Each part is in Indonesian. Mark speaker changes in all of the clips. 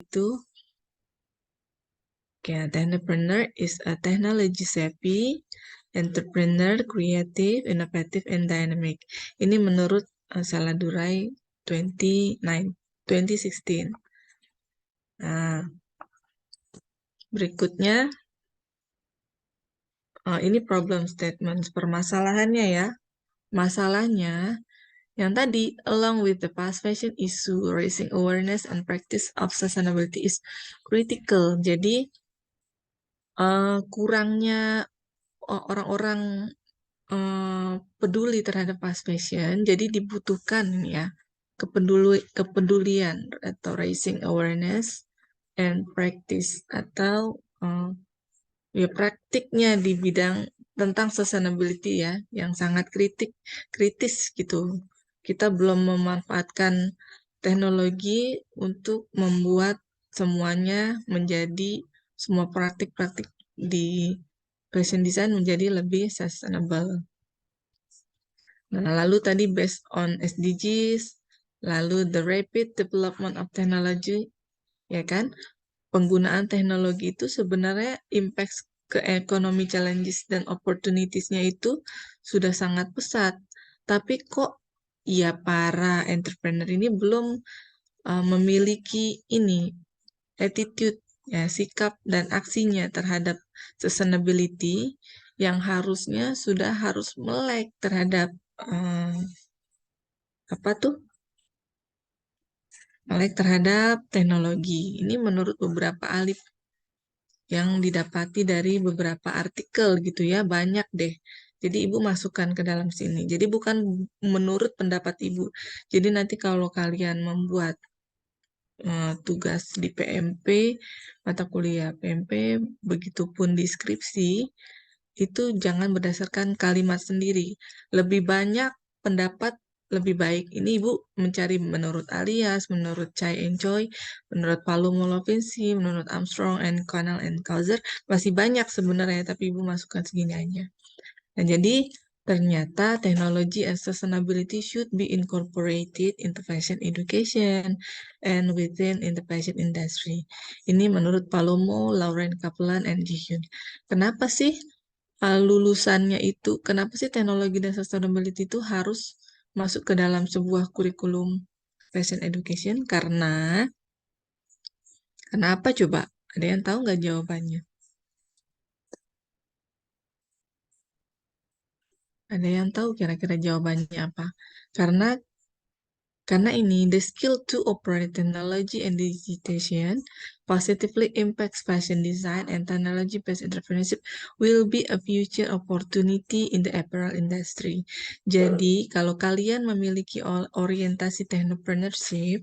Speaker 1: itu, okay, the entrepreneur is a technology savvy entrepreneur, creative, innovative, and dynamic. Ini menurut Saladurai 2016. Nah, berikutnya ini problem statement, permasalahannya ya. Masalahnya yang tadi, along with the fast fashion issue, raising awareness and practice of sustainability is critical. Jadi kurangnya orang-orang peduli terhadap fast fashion, jadi dibutuhkan ya kepedulian atau raising awareness and practice atau ya praktiknya di bidang tentang sustainability ya yang sangat kritis gitu. Kita belum memanfaatkan teknologi untuk membuat semuanya menjadi semua praktik-praktik di fashion design menjadi lebih sustainable. Nah, lalu tadi based on SDGs, lalu the rapid development of technology, ya kan? Penggunaan teknologi itu sebenarnya impact ke ekonomi challenges dan opportunities-nya itu sudah sangat pesat. Tapi kok ya para entrepreneur ini belum memiliki ini attitude, ya, sikap dan aksinya terhadap sustainability yang harusnya sudah harus melek terhadap apa tuh? Melek terhadap teknologi. Ini menurut beberapa ahli yang didapati dari beberapa artikel gitu ya, banyak deh. Jadi ibu masukkan ke dalam sini. Jadi bukan menurut pendapat ibu. Jadi nanti kalau kalian membuat tugas di PMP, mata kuliah PMP, begitupun di skripsi, itu jangan berdasarkan kalimat sendiri. Lebih banyak pendapat lebih baik. Ini Ibu mencari menurut Alias, menurut Chai and Choi, menurut Palombo Lovinci, menurut Armstrong and Connell and Kauser. Masih banyak sebenarnya, tapi Ibu masukkan segini aja. Nah, jadi ternyata teknologi and sustainability should be incorporated into fashion education and within in the fashion industry. Ini menurut Palomo, Lauren Kaplan, and Ji-hyun. Kenapa sih lulusannya itu, kenapa sih teknologi dan sustainability itu harus masuk ke dalam sebuah kurikulum fashion education? Kenapa coba? Ada yang tahu nggak jawabannya? Ada yang tahu kira-kira jawabannya apa? Karena ini, the skill to operate technology and digitization positively impacts fashion design and technology-based entrepreneurship will be a future opportunity in the apparel industry. Jadi, kalau kalian memiliki orientasi technopreneurship,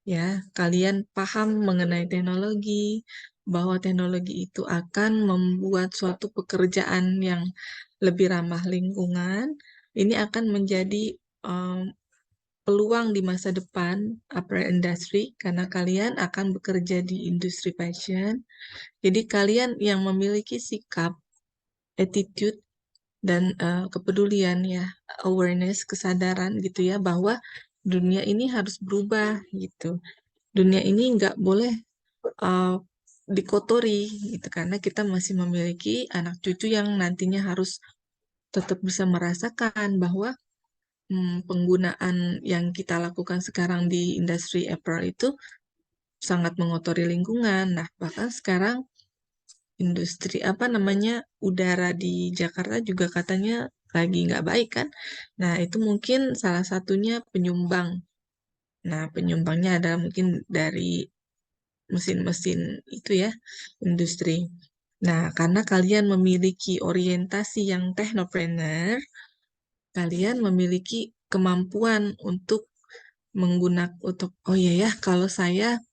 Speaker 1: ya, kalian paham mengenai teknologi, bahwa teknologi itu akan membuat suatu pekerjaan yang lebih ramah lingkungan, ini akan menjadi peluang di masa depan apparel industry karena kalian akan bekerja di industri fashion. Jadi kalian yang memiliki sikap, attitude dan kepedulian ya, awareness, kesadaran gitu ya bahwa dunia ini harus berubah gitu. Dunia ini nggak boleh uh, dikotori gitu karena kita masih memiliki anak cucu yang nantinya harus tetap bisa merasakan bahwa penggunaan yang kita lakukan sekarang di industri apparel itu sangat mengotori lingkungan. Nah, bahkan sekarang industri apa namanya udara di Jakarta juga katanya lagi nggak baik kan. Nah, itu mungkin salah satunya penyumbang. Nah, penyumbangnya adalah mungkin dari mesin-mesin itu ya, industri. Nah, karena kalian memiliki orientasi yang teknopreneur, kalian memiliki kemampuan untuk oh iya ya, kalau saya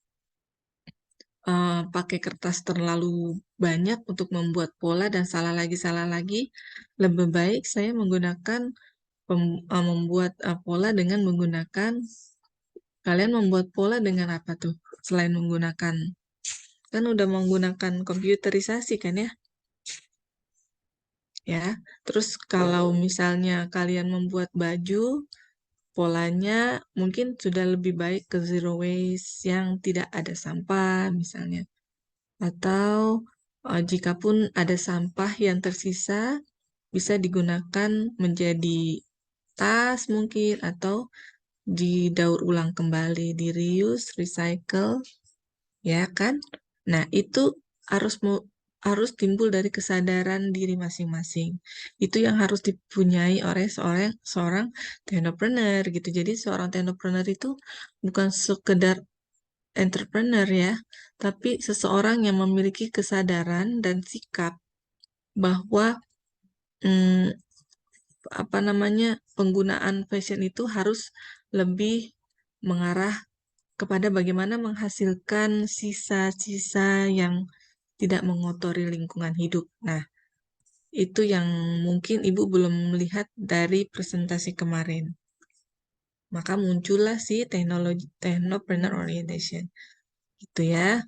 Speaker 1: pakai kertas terlalu banyak untuk membuat pola dan salah lagi, lebih baik saya menggunakan membuat pola dengan menggunakan, kalian membuat pola dengan apa tuh? Selain menggunakan, kan udah menggunakan komputerisasi kan ya? Ya, terus kalau misalnya kalian membuat baju, polanya mungkin sudah lebih baik ke zero waste yang tidak ada sampah misalnya. Atau jikapun ada sampah yang tersisa, bisa digunakan menjadi tas mungkin atau didaur ulang kembali, di reuse, recycle, ya kan? Nah, itu harus harus timbul dari kesadaran diri masing-masing. Itu yang harus dipunyai oleh seorang seorang teknopreneur gitu. Jadi seorang teknopreneur itu bukan sekedar entrepreneur ya, tapi seseorang yang memiliki kesadaran dan sikap bahwa hmm, apa namanya penggunaan fashion itu harus lebih mengarah kepada bagaimana menghasilkan sisa-sisa yang tidak mengotori lingkungan hidup. Nah, itu yang mungkin Ibu belum melihat dari presentasi kemarin. Maka muncullah si teknologi technopreneur orientation. Gitu ya.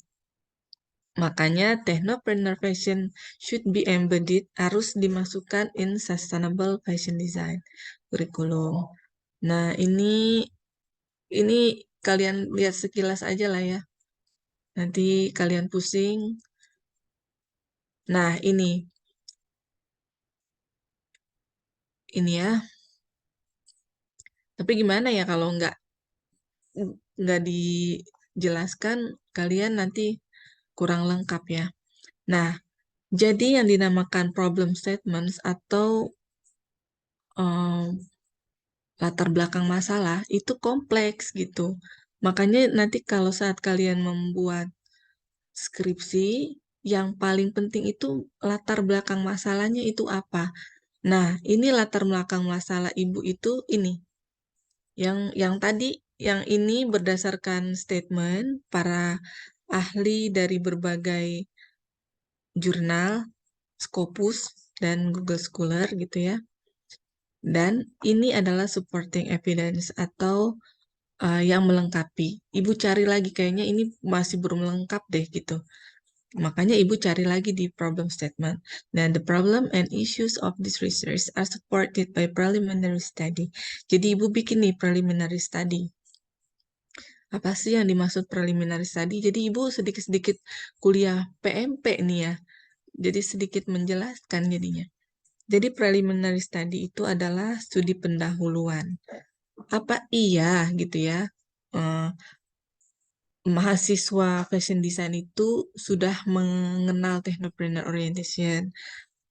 Speaker 1: Makanya technopreneur fashion should be embedded, harus dimasukkan in sustainable fashion design kurikulum. Nah, ini kalian lihat sekilas aja lah ya. Nanti kalian pusing. Nah, ini ya. Tapi gimana ya kalau nggak dijelaskan, kalian nanti kurang lengkap ya. Nah, jadi yang dinamakan problem statements atau em, latar belakang masalah itu kompleks gitu. Makanya nanti kalau saat kalian membuat skripsi, yang paling penting itu latar belakang masalahnya itu apa. Nah, ini latar belakang masalah ibu itu ini. Yang tadi, yang ini berdasarkan statement para ahli dari berbagai jurnal, Scopus, dan Google Scholar gitu ya. Dan ini adalah supporting evidence atau yang melengkapi. Ibu cari lagi, kayaknya ini masih belum lengkap deh gitu. Makanya ibu cari lagi di problem statement. Dan the problem and issues of this research are supported by preliminary study. Jadi ibu bikin nih preliminary study. Apa sih yang dimaksud preliminary study? Jadi ibu sedikit-sedikit kuliah PMP nih ya. Jadi sedikit menjelaskan jadinya. Jadi preliminary study itu adalah studi pendahuluan. Apa iya gitu ya? eh, Mahasiswa fashion design itu sudah mengenal technopreneur orientation.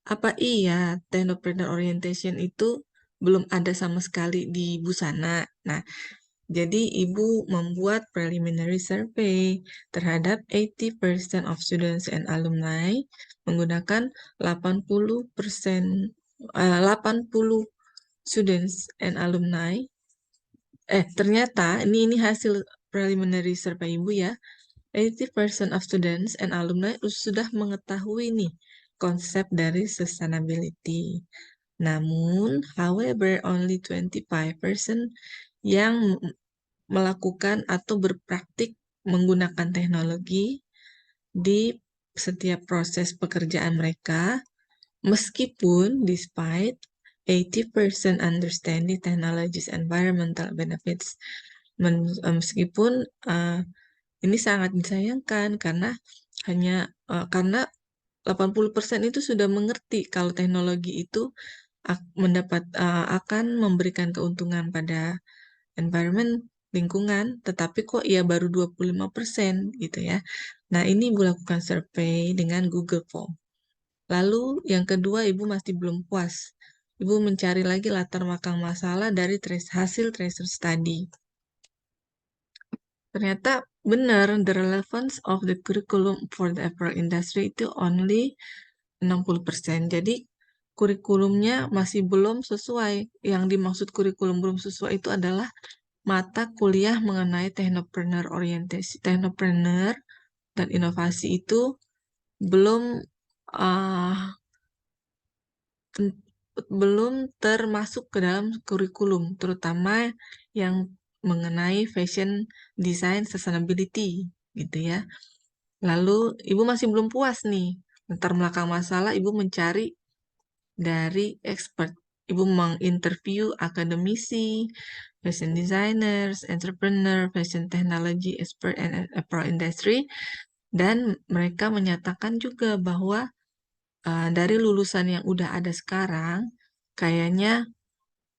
Speaker 1: Apa iya technopreneur orientation itu belum ada sama sekali di busana? Nah, jadi ibu membuat preliminary survey terhadap 80% of students and alumni menggunakan 80%, 80 students and alumni. Ternyata ini hasil preliminary survey ibu ya. 80% of students and alumni sudah mengetahui nih konsep dari sustainability. Namun, however, only 25% yang melakukan atau berpraktik menggunakan teknologi di setiap proses pekerjaan mereka, meskipun despite 80% understanding technologies environmental benefits. Meskipun ini sangat disayangkan karena karena 80% itu sudah mengerti kalau teknologi itu akan memberikan keuntungan pada environment lingkungan, tetapi kok ya baru 25% gitu ya. Nah, ini Ibu lakukan survei dengan Google Form. Lalu yang kedua, Ibu masih belum puas. Ibu mencari lagi latar belakang masalah dari hasil tracer study. Ternyata benar, the relevance of the curriculum for the apparel industry itu only 60%. Jadi kurikulumnya masih belum sesuai. Yang dimaksud kurikulum belum sesuai itu adalah mata kuliah mengenai technopreneur orientasi, technopreneur dan inovasi itu belum uh, belum termasuk ke dalam kurikulum, terutama yang mengenai fashion design sustainability gitu ya. Lalu ibu masih belum puas nih. Latar belakang masalah ibu mencari dari expert. Ibu menginterview akademisi, fashion designers, entrepreneur, fashion technology expert, and apparel industry. Dan mereka menyatakan juga bahwa dari lulusan yang udah ada sekarang, kayaknya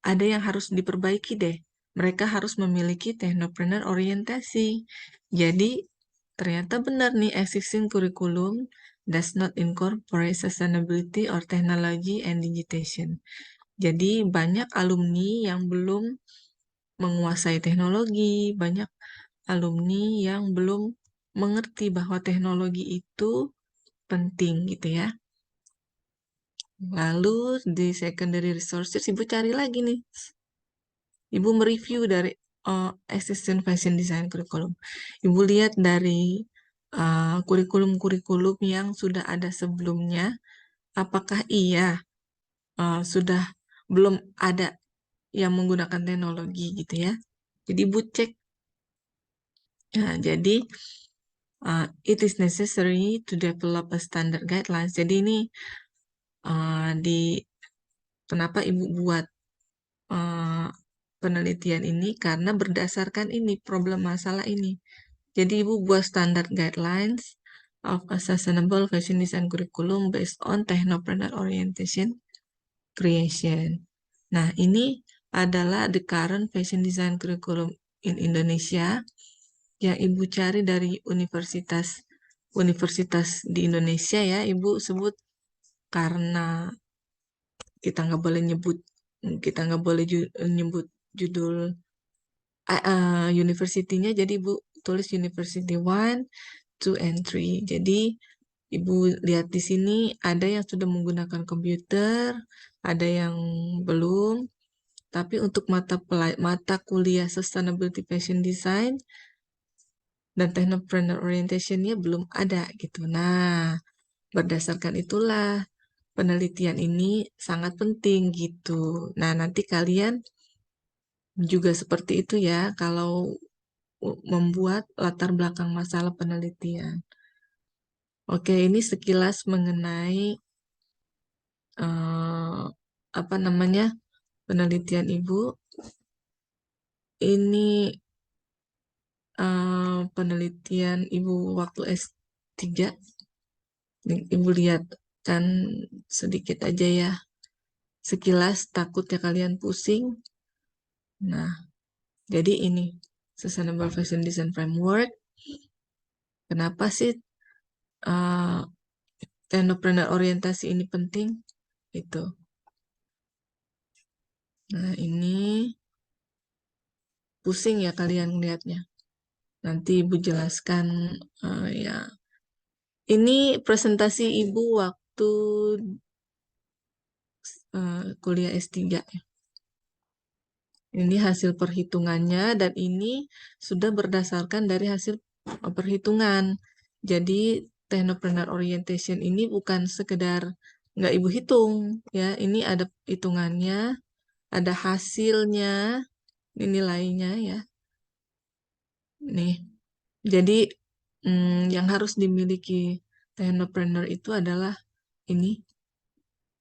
Speaker 1: ada yang harus diperbaiki deh. Mereka harus memiliki technopreneur orientasi. Jadi, ternyata benar nih, existing curriculum does not incorporate sustainability or technology and digitization. Jadi, banyak alumni yang belum menguasai teknologi, banyak alumni yang belum mengerti bahwa teknologi itu penting gitu ya. Lalu di secondary resources, Ibu cari lagi nih. Ibu mereview dari existing fashion design curriculum. Ibu lihat dari kurikulum-kurikulum yang sudah ada sebelumnya, apakah iya sudah belum ada yang menggunakan teknologi gitu ya. Jadi Ibu cek. Nah, jadi it is necessary to develop a standard guidelines. Jadi ini kenapa Ibu buat penelitian ini karena berdasarkan ini problem masalah ini. Jadi Ibu buat standard guidelines of a sustainable fashion design curriculum based on technopreneur orientation creation. Nah, ini adalah the current fashion design curriculum in Indonesia yang Ibu cari dari universitas di Indonesia ya. Ibu sebut karena kita nggak boleh nyebut judul university-nya, jadi Ibu tulis University 1, 2, and 3. Jadi Ibu lihat di sini ada yang sudah menggunakan komputer, ada yang belum, tapi untuk mata kuliah Sustainability Fashion Design dan Technopreneur Orientation-nya belum ada gitu. Nah, berdasarkan itulah penelitian ini sangat penting gitu. Nah, nanti kalian juga seperti itu ya kalau membuat latar belakang masalah penelitian. Oke, ini sekilas mengenai apa namanya penelitian Ibu. Ini penelitian Ibu waktu S3. Ibu lihat kan sedikit aja ya. Sekilas takutnya kalian pusing. Nah, jadi ini Sustainable Fashion Design Framework. Kenapa sih technopreneur orientasi ini penting? Itu. Nah, ini pusing ya kalian lihatnya. Nanti Ibu jelaskan ya. Ini presentasi Ibu waktu kuliah S3 ya. Ini hasil perhitungannya dan ini sudah berdasarkan dari hasil perhitungan. Jadi technopreneur orientation ini bukan sekedar nggak Ibu hitung ya. Ini ada hitungannya, ada hasilnya, ini nilainya ya. Nih, jadi yang harus dimiliki technopreneur itu adalah ini.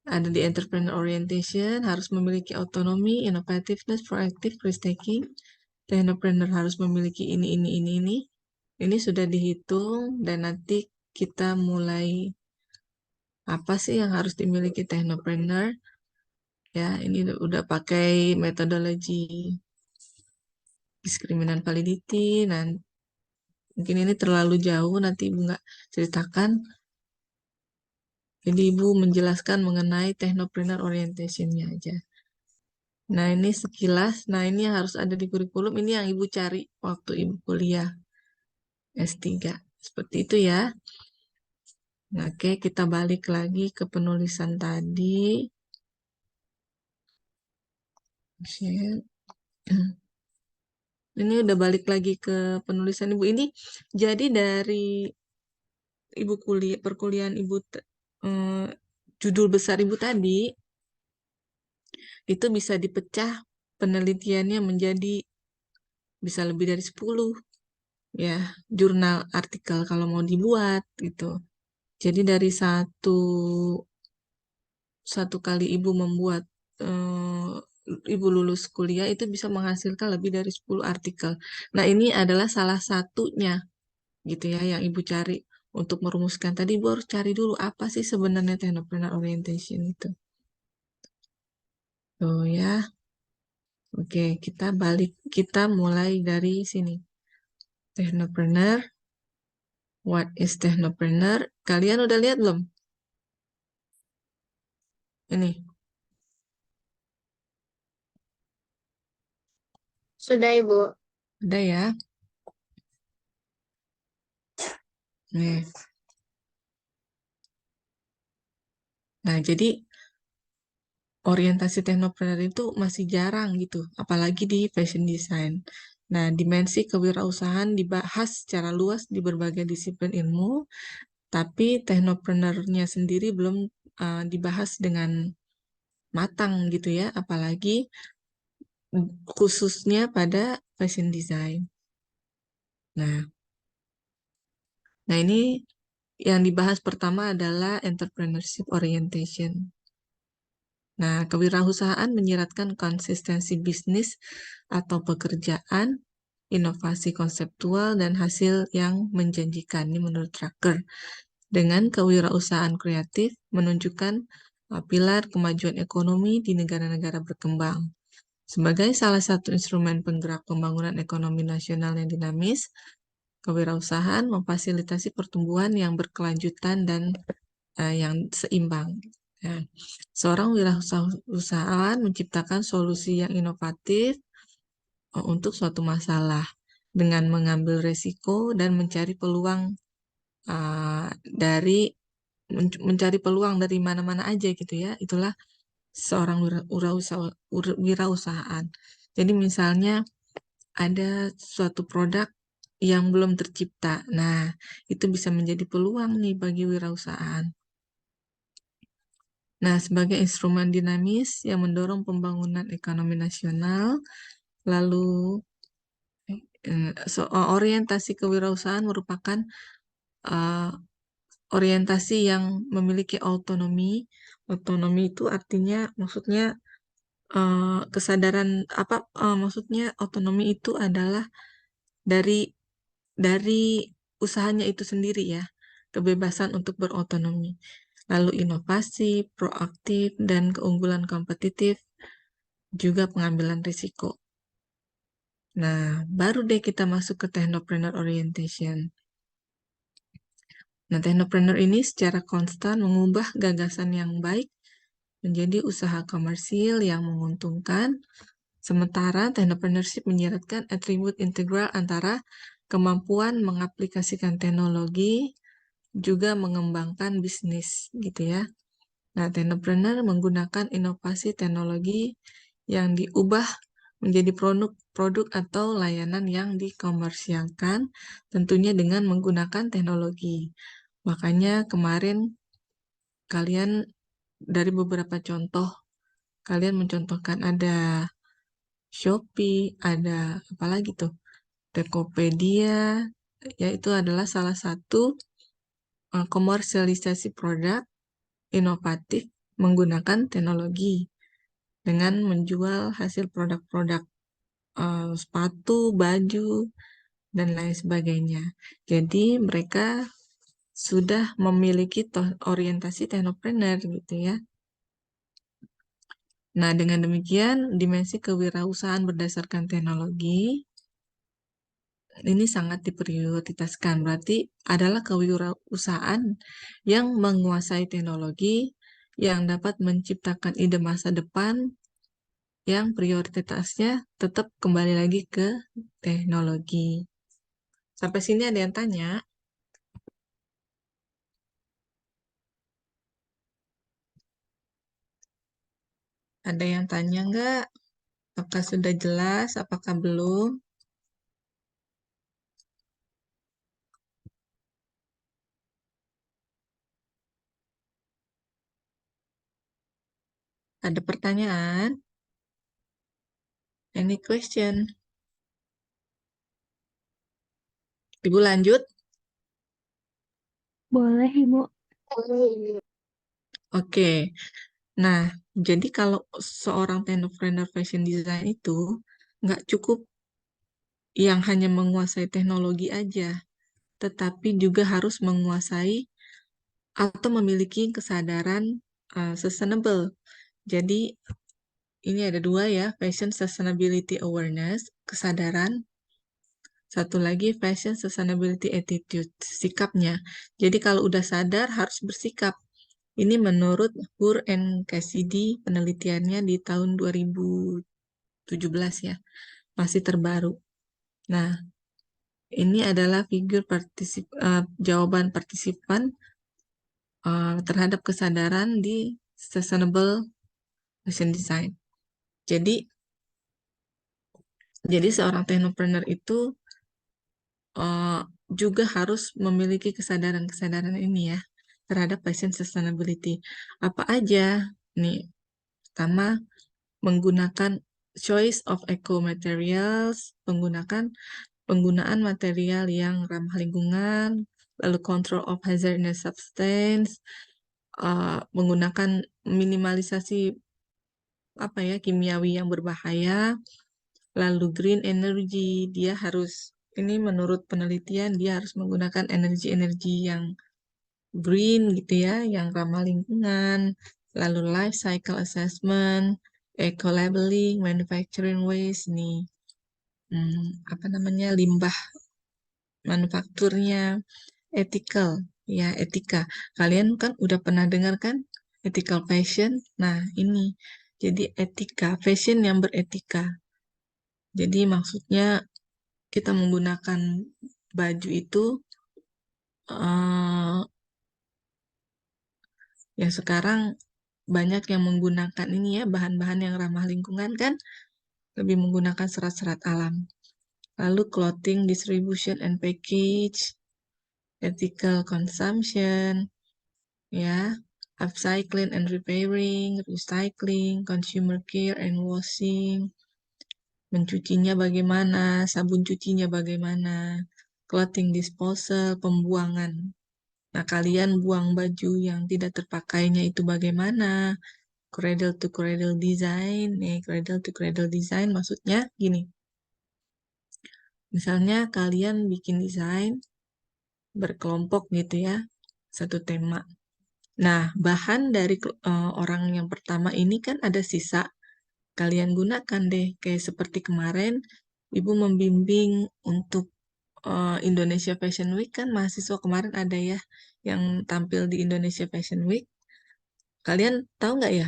Speaker 1: Ada di entrepreneur orientation, harus memiliki autonomy, innovativeness, proactive, risk-taking. Technopreneur harus memiliki ini. Ini sudah dihitung dan nanti kita mulai apa sih yang harus dimiliki technopreneur. Ya, ini udah pakai metodologi discriminant validity. Nah, mungkin ini terlalu jauh, nanti Ibu nggak ceritakan. Jadi Ibu menjelaskan mengenai technopreneur orientation-nya aja. Nah, ini sekilas. Nah, ini yang harus ada di kurikulum. Ini yang Ibu cari waktu Ibu kuliah S3. Seperti itu ya. Nah, oke, kita balik lagi ke penulisan tadi. Ini udah balik lagi ke penulisan Ibu. Ini jadi dari Ibu perkuliahan Ibu judul besar Ibu tadi itu bisa dipecah penelitiannya menjadi bisa lebih dari 10 ya jurnal artikel kalau mau dibuat gitu. Jadi dari satu kali Ibu membuat Ibu lulus kuliah itu bisa menghasilkan lebih dari 10 artikel. Nah, ini adalah salah satunya gitu ya yang Ibu cari untuk merumuskan. Tadi Ibu harus cari dulu apa sih sebenarnya technopreneur orientation itu. Tuh ya. Oke, kita mulai dari sini. Technopreneur, what is technopreneur? Kalian udah lihat belum? Ini,
Speaker 2: Sudah, Ibu.
Speaker 1: ada ya. Nih. Nah, jadi orientasi teknopreneur itu masih jarang gitu, apalagi di fashion design. Nah, dimensi kewirausahaan dibahas secara luas di berbagai disiplin ilmu, tapi teknopreneurnya sendiri belum dibahas dengan matang gitu ya, apalagi khususnya pada fashion design. Nah, nah ini yang dibahas pertama adalah entrepreneurship orientation. Nah, kewirausahaan menyiratkan konsistensi bisnis atau pekerjaan, inovasi konseptual, dan hasil yang menjanjikan. Ini menurut Drucker. Dengan kewirausahaan kreatif menunjukkan pilar kemajuan ekonomi di negara-negara berkembang. Sebagai salah satu instrumen penggerak pembangunan ekonomi nasional yang dinamis, kewirausahaan memfasilitasi pertumbuhan yang berkelanjutan dan yang seimbang. Ya. Seorang wirausahawan menciptakan solusi yang inovatif untuk suatu masalah dengan mengambil resiko dan mencari peluang dari mencari peluang dari mana-mana aja gitu ya. Itulah seorang wirausahaan. Jadi misalnya ada suatu produk yang belum tercipta. Nah, itu bisa menjadi peluang nih bagi wirausahaan. Nah, sebagai instrumen dinamis yang mendorong pembangunan ekonomi nasional, lalu orientasi kewirausahaan merupakan uh, orientasi yang memiliki autonomi. Otonomi itu artinya, maksudnya kesadaran apa? Maksudnya otonomi itu adalah dari dari usahanya itu sendiri ya, kebebasan untuk berotonomi. Lalu inovasi, proaktif, dan keunggulan kompetitif, juga pengambilan risiko. Nah, baru deh kita masuk ke technopreneur orientation. Nah, technopreneur ini secara konstan mengubah gagasan yang baik menjadi usaha komersil yang menguntungkan. Sementara technopreneurship menyiratkan atribut integral antara kemampuan mengaplikasikan teknologi juga mengembangkan bisnis gitu ya. Nah, technopreneur menggunakan inovasi teknologi yang diubah menjadi produk atau layanan yang dikomersialkan, tentunya dengan menggunakan teknologi. Makanya kemarin kalian dari beberapa contoh, kalian mencontohkan ada Shopee, ada apa lagi tuh? Tokopedia, yaitu adalah salah satu komersialisasi produk inovatif menggunakan teknologi dengan menjual hasil produk-produk sepatu, baju, dan lain sebagainya. Jadi mereka sudah memiliki orientasi teknopreneur gitu ya. Nah, dengan demikian dimensi kewirausahaan berdasarkan teknologi ini sangat diprioritaskan. Berarti adalah kewirausahaan yang menguasai teknologi yang dapat menciptakan ide masa depan yang prioritasnya tetap kembali lagi ke teknologi. Sampai sini ada yang tanya? Ada yang tanya nggak? Apakah sudah jelas? Apakah belum? Ada pertanyaan? Any question? Ibu lanjut?
Speaker 2: Boleh, Ibu.
Speaker 1: Oke. Nah, jadi kalau seorang entrepreneur fashion design itu nggak cukup yang hanya menguasai teknologi aja, tetapi juga harus menguasai atau memiliki kesadaran sustainable. Jadi ini ada dua ya, fashion sustainability awareness, kesadaran. Satu lagi fashion sustainability attitude, sikapnya. Jadi kalau udah sadar harus bersikap. Ini menurut Hur and Cassidy penelitiannya di tahun 2017 ya, masih terbaru. Nah, ini adalah figur jawaban partisipan terhadap kesadaran di sustainable fashion design. Jadi, seorang technopreneur itu uh, juga harus memiliki kesadaran-kesadaran ini ya terhadap fashion sustainability. Apa aja? Nih, pertama menggunakan choice of eco materials, penggunaan material yang ramah lingkungan, lalu control of hazardous substance, menggunakan minimalisasi apa ya kimiawi yang berbahaya, lalu green energy, dia harus ini menurut penelitian dia harus menggunakan energi-energi yang green gitu ya, yang ramah lingkungan, lalu life cycle assessment, eco labeling, manufacturing waste nih, apa namanya limbah manufakturnya, ethical ya etika. Kalian kan udah pernah dengar kan ethical fashion? Nah ini jadi etika fashion yang beretika. Jadi maksudnya kita menggunakan baju itu eh, ya sekarang banyak yang menggunakan ini ya bahan-bahan yang ramah lingkungan kan lebih menggunakan serat-serat alam. Lalu clothing distribution and package, ethical consumption, ya, upcycling and repairing, recycling, consumer care and washing, mencucinya bagaimana, sabun cucinya bagaimana, clothing disposal, pembuangan. Nah, kalian buang baju yang tidak terpakainya itu bagaimana? Cradle to cradle design, cradle to cradle design maksudnya gini. Misalnya kalian bikin desain berkelompok gitu ya, satu tema. Nah, bahan dari orang yang pertama ini kan ada sisa. Kalian gunakan deh, kayak seperti kemarin, Ibu membimbing untuk Indonesia Fashion Week kan mahasiswa kemarin ada ya yang tampil di Indonesia Fashion Week. Kalian tahu nggak ya?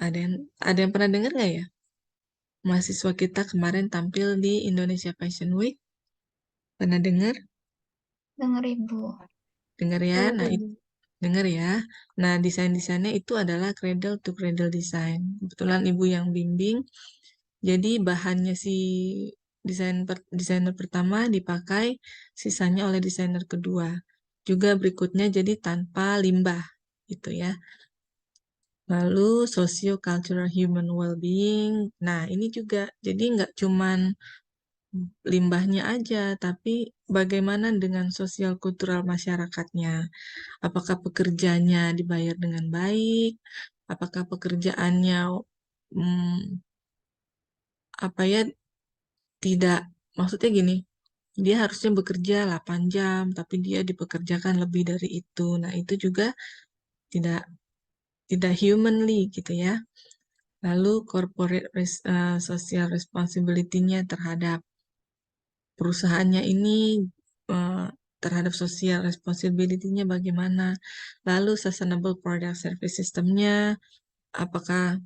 Speaker 1: Ada yang pernah dengar nggak ya? Mahasiswa kita kemarin tampil di Indonesia Fashion Week. Pernah dengar?
Speaker 2: Dengar Ibu.
Speaker 1: Dengar ya?
Speaker 2: Tahu
Speaker 1: Nah,
Speaker 2: Ibu.
Speaker 1: dengar ya. Nah, desain-desainnya itu adalah cradle to cradle design. Kebetulan Ibu yang bimbing. Jadi bahannya si desainer pertama dipakai, sisanya oleh desainer kedua. Juga berikutnya jadi tanpa limbah, gitu ya. Lalu socio-cultural human well-being. Nah, ini juga jadi nggak cuman limbahnya aja, tapi bagaimana dengan sosial kultural masyarakatnya? Apakah pekerjanya dibayar dengan baik? Apakah pekerjaannya hmm, apa ya tidak maksudnya gini, dia harusnya bekerja 8 jam, tapi dia dipekerjakan lebih dari itu. Nah, itu juga tidak tidak humanly gitu ya. Lalu corporate social responsibility-nya terhadap perusahaannya ini eh, terhadap social responsibility-nya bagaimana. Lalu sustainable product service system-nya, apakah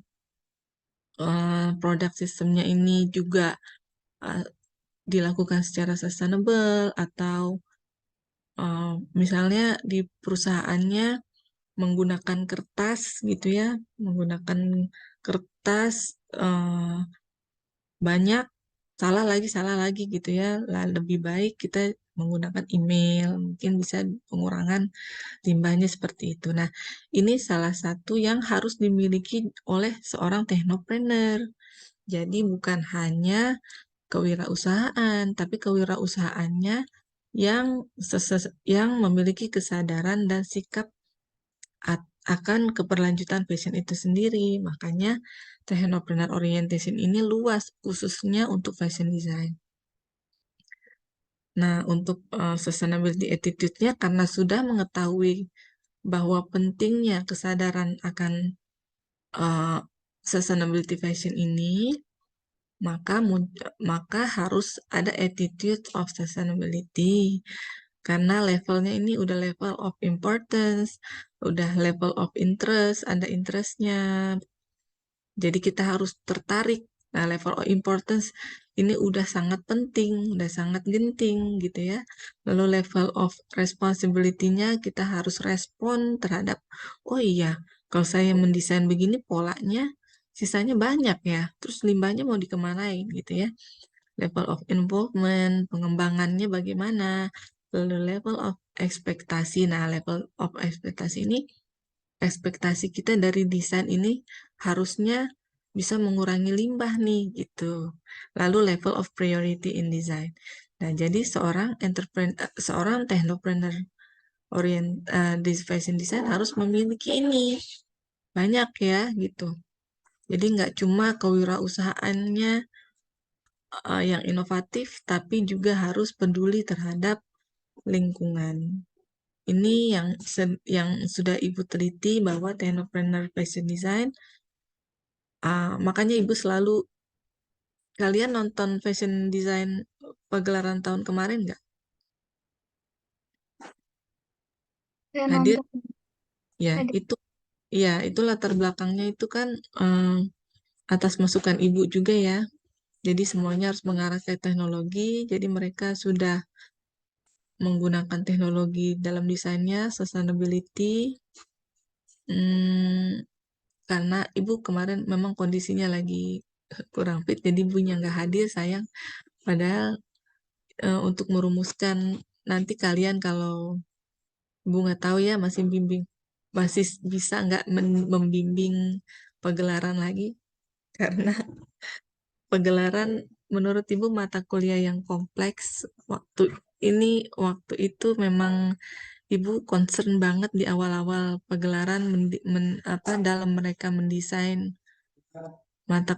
Speaker 1: produk sistemnya ini juga eh, dilakukan secara sustainable atau eh, misalnya di perusahaannya menggunakan kertas gitu ya, menggunakan kertas eh, banyak salah lagi gitu ya. Lah lebih baik kita menggunakan email, mungkin bisa pengurangan limbahnya seperti itu. Nah, ini salah satu yang harus dimiliki oleh seorang teknopreneur. Jadi bukan hanya kewirausahaan, tapi kewirausahaannya yang yang memiliki kesadaran dan sikap akan keberlanjutan passion itu sendiri. Makanya technopreneur orientation ini luas, khususnya untuk fashion design. Nah, untuk sustainability attitude-nya karena sudah mengetahui bahwa pentingnya kesadaran akan uh, sustainability fashion ini, maka harus ada attitude of sustainability. Karena levelnya ini udah level of importance, udah level of interest, ada interestnya. Jadi kita harus tertarik. Nah, level of importance ini udah sangat penting, udah sangat genting gitu ya. Lalu level of responsibility-nya kita harus respon terhadap, oh iya, kalau saya mendesain begini polanya, sisanya banyak ya. Terus limbahnya mau dikemanain gitu ya. Level of involvement, pengembangannya bagaimana. Lalu level of ekspektasi. Nah, level of ekspektasi ini ekspektasi kita dari desain ini harusnya bisa mengurangi limbah nih gitu. Lalu level of priority in design. Nah, jadi seorang technopreneur di fashion design harus memiliki ini banyak ya gitu. Jadi nggak cuma kewirausahaannya yang inovatif, tapi juga harus peduli terhadap lingkungan. Ini yang sudah Ibu teliti bahwa technopreneur fashion design. Makanya Ibu selalu, kalian nonton fashion design pagelaran tahun kemarin nggak?
Speaker 2: Saya
Speaker 1: Hadir?
Speaker 2: nonton
Speaker 1: Ya,
Speaker 2: tadi.
Speaker 1: itu latar belakangnya itu kan atas masukan Ibu juga ya. Jadi semuanya harus mengarah ke teknologi. Jadi mereka sudah menggunakan teknologi dalam desainnya, sustainability. Hmm, karena Ibu kemarin memang kondisinya lagi kurang fit, jadi Ibunya nggak hadir, sayang. Padahal untuk merumuskan nanti kalian kalau Ibu nggak tahu ya masih bisa nggak membimbing pagelaran lagi karena pagelaran menurut Ibu mata kuliah yang kompleks waktu itu memang Ibu concern banget di awal-awal pagelaran dalam mereka mendesain mata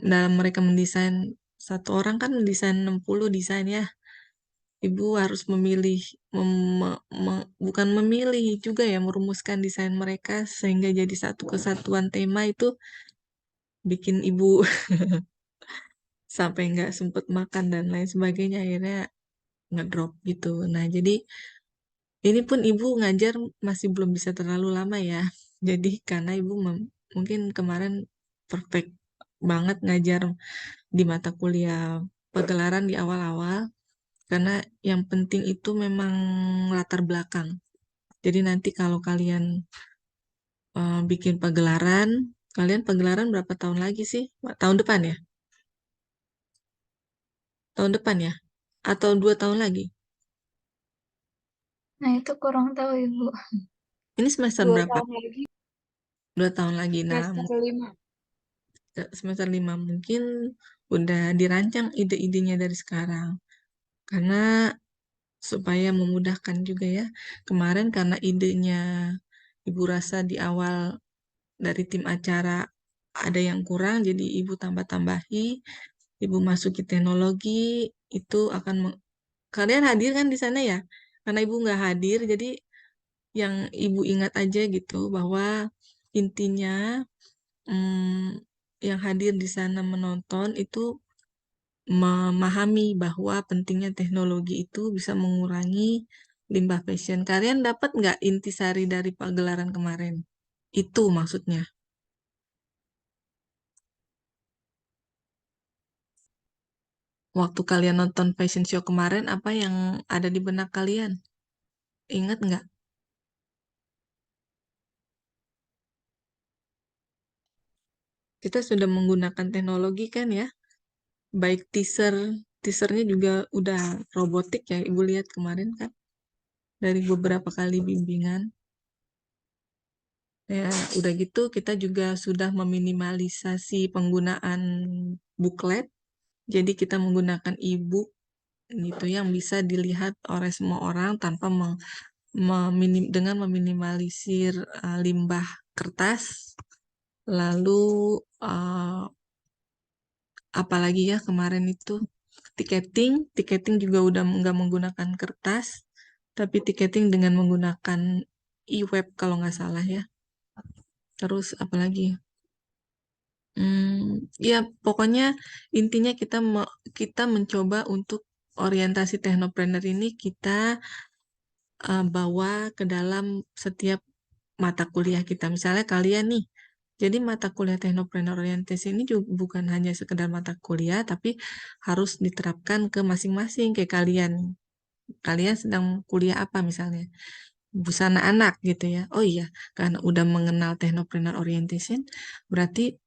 Speaker 1: dalam mereka mendesain satu orang kan mendesain 60 desain ya. Ibu harus memilih, bukan memilih juga ya, merumuskan desain mereka sehingga jadi satu kesatuan tema itu bikin ibu sampai nggak sempet makan dan lain sebagainya, akhirnya ngedrop gitu. Nah, jadi ini pun ibu ngajar masih belum bisa terlalu lama ya. Jadi karena ibu mungkin kemarin perfect banget ngajar di mata kuliah pagelaran di awal-awal, karena yang penting itu memang latar belakang. Jadi nanti kalau kalian bikin pagelaran, kalian pagelaran berapa tahun lagi sih? Tahun depan ya? Tahun depan ya? Atau 2 tahun lagi?
Speaker 2: Nah, itu kurang tahu Ibu.
Speaker 1: Ini semester
Speaker 3: Dua
Speaker 1: berapa?
Speaker 3: tahun lagi
Speaker 1: 2 tahun lagi. Nah,
Speaker 3: semester 5.
Speaker 1: semester 5 mungkin udah dirancang ide-idenya dari sekarang. Karena supaya memudahkan juga ya. Kemarin karena idenya Ibu rasa di awal dari tim acara ada yang kurang, jadi Ibu tambah-tambahi, Ibu masuki teknologi, itu akan kalian hadir kan di sana ya? Karena Ibu nggak hadir, jadi yang Ibu ingat aja gitu bahwa intinya yang hadir di sana menonton itu memahami bahwa pentingnya teknologi itu bisa mengurangi limbah fashion. Kalian dapat nggak intisari dari pagelaran kemarin? Itu maksudnya. Waktu kalian nonton fashion show kemarin, apa yang ada di benak kalian? Ingat nggak? Kita sudah menggunakan teknologi kan ya? Baik teasernya juga udah robotik ya, Ibu lihat kemarin kan? Dari beberapa kali bimbingan. Ya, udah gitu kita juga sudah meminimalisasi penggunaan booklet. Jadi kita menggunakan e-book gitu yang bisa dilihat oleh semua orang tanpa dengan meminimalisir limbah kertas, lalu uh, apalagi ya kemarin itu tiketing juga udah nggak menggunakan kertas, tapi tiketing dengan menggunakan e-web kalau nggak salah ya. Terus apalagi? Ya pokoknya intinya kita mencoba untuk orientasi teknopreneur ini kita bawa ke dalam setiap mata kuliah kita. Misalnya kalian nih, jadi mata kuliah teknopreneur orientasi ini juga bukan hanya sekedar mata kuliah, tapi harus diterapkan ke masing-masing kayak kalian. Kalian sedang kuliah apa misalnya? Busana anak gitu ya. Oh iya, karena udah mengenal technopreneur orientation, berarti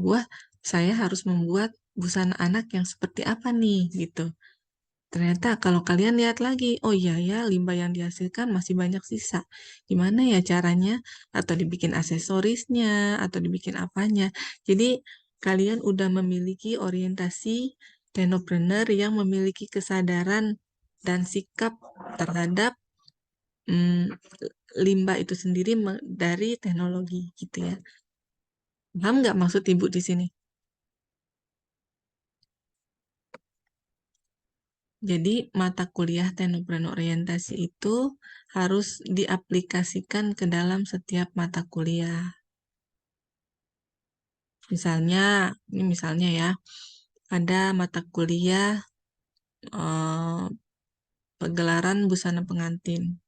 Speaker 1: gua saya harus membuat busana anak yang seperti apa nih gitu. Ternyata kalau kalian lihat lagi, oh iya ya, limbah yang dihasilkan masih banyak sisa. Gimana ya caranya? Atau dibikin aksesorisnya, atau dibikin apanya. Jadi kalian udah memiliki orientasi technopreneur yang memiliki kesadaran dan sikap terhadap mm, limbah itu sendiri dari teknologi gitu ya. Paham nggak maksud Ibu di sini? Jadi mata kuliah teknopreneur orientasi itu harus diaplikasikan ke dalam setiap mata kuliah. Misalnya, ini misalnya ya, ada mata kuliah eh, pegelaran busana pengantin.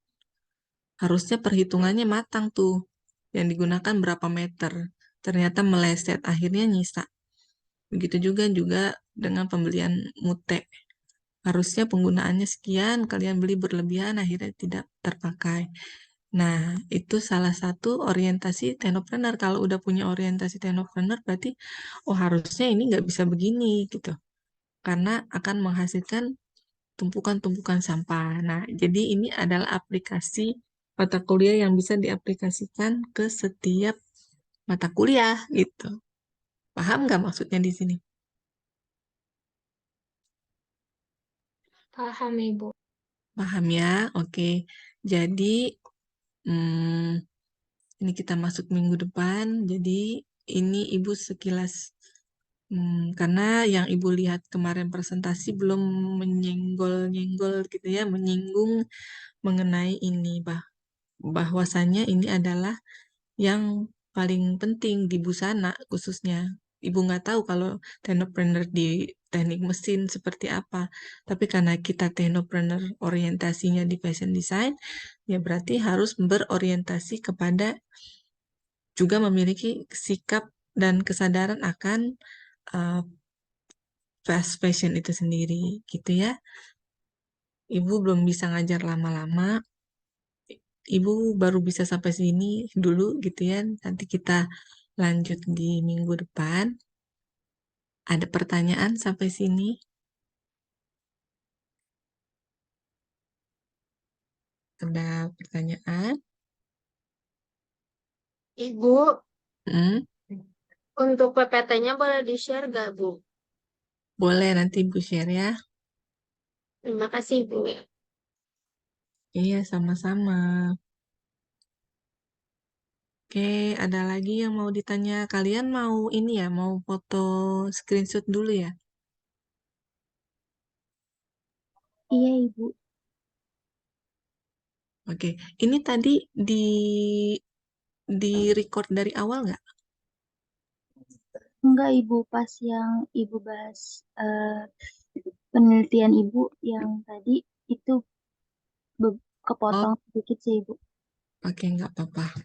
Speaker 1: Harusnya perhitungannya matang tuh. Yang digunakan berapa meter. Ternyata meleset, akhirnya nyisa. Begitu juga dengan pembelian mute. Harusnya penggunaannya sekian, kalian beli berlebihan, akhirnya tidak terpakai. Nah, itu salah satu orientasi teknopreneur. Kalau udah punya orientasi teknopreneur, berarti, oh harusnya ini nggak bisa begini, gitu. Karena akan menghasilkan tumpukan-tumpukan sampah. Nah, jadi ini adalah aplikasi mata kuliah yang bisa diaplikasikan ke setiap mata kuliah, gitu. Paham nggak maksudnya di sini?
Speaker 2: Paham, Ibu.
Speaker 1: Paham ya? Oke. Jadi, hmm, ini kita masuk minggu depan, jadi ini Ibu sekilas, karena yang Ibu lihat kemarin presentasi belum menyenggol-nyenggol gitu ya, menyinggung mengenai ini, bahwasannya ini adalah yang paling penting di busana khususnya. Ibu nggak tahu kalau teknopreneur di teknik mesin seperti apa, tapi karena kita teknopreneur orientasinya di fashion design, ya berarti harus berorientasi kepada juga memiliki sikap dan kesadaran akan uh, fast fashion itu sendiri, gitu ya. Ibu belum bisa ngajar lama-lama, Ibu baru bisa sampai sini dulu gitu ya. Nanti kita lanjut di minggu depan. Ada pertanyaan sampai sini? Ada pertanyaan?
Speaker 2: Ibu,
Speaker 1: Hmm,
Speaker 2: untuk PPT-nya boleh di-share gak, Bu?
Speaker 1: boleh nanti Ibu share ya.
Speaker 2: Terima kasih, Bu.
Speaker 1: Iya, sama-sama. Oke, ada lagi yang mau ditanya. Kalian mau ini ya, mau foto screenshot dulu ya?
Speaker 3: Iya, Ibu.
Speaker 1: Oke, ini tadi di record dari awal nggak?
Speaker 3: Enggak, Ibu. Pas yang Ibu bahas penelitian Ibu yang tadi itu
Speaker 1: Oh,
Speaker 3: kepotong sedikit sih, Ibu.
Speaker 1: oke, nggak apa-apa.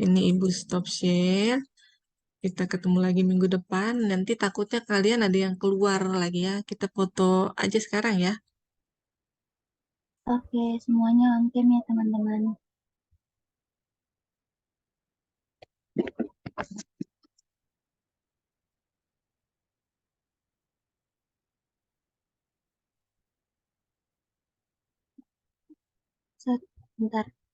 Speaker 1: Ini Ibu stop share. Kita ketemu lagi minggu depan. Nanti takutnya kalian ada yang keluar lagi ya. Kita foto aja sekarang ya.
Speaker 3: Oke, semuanya on-cam ya, teman-teman. Bentar.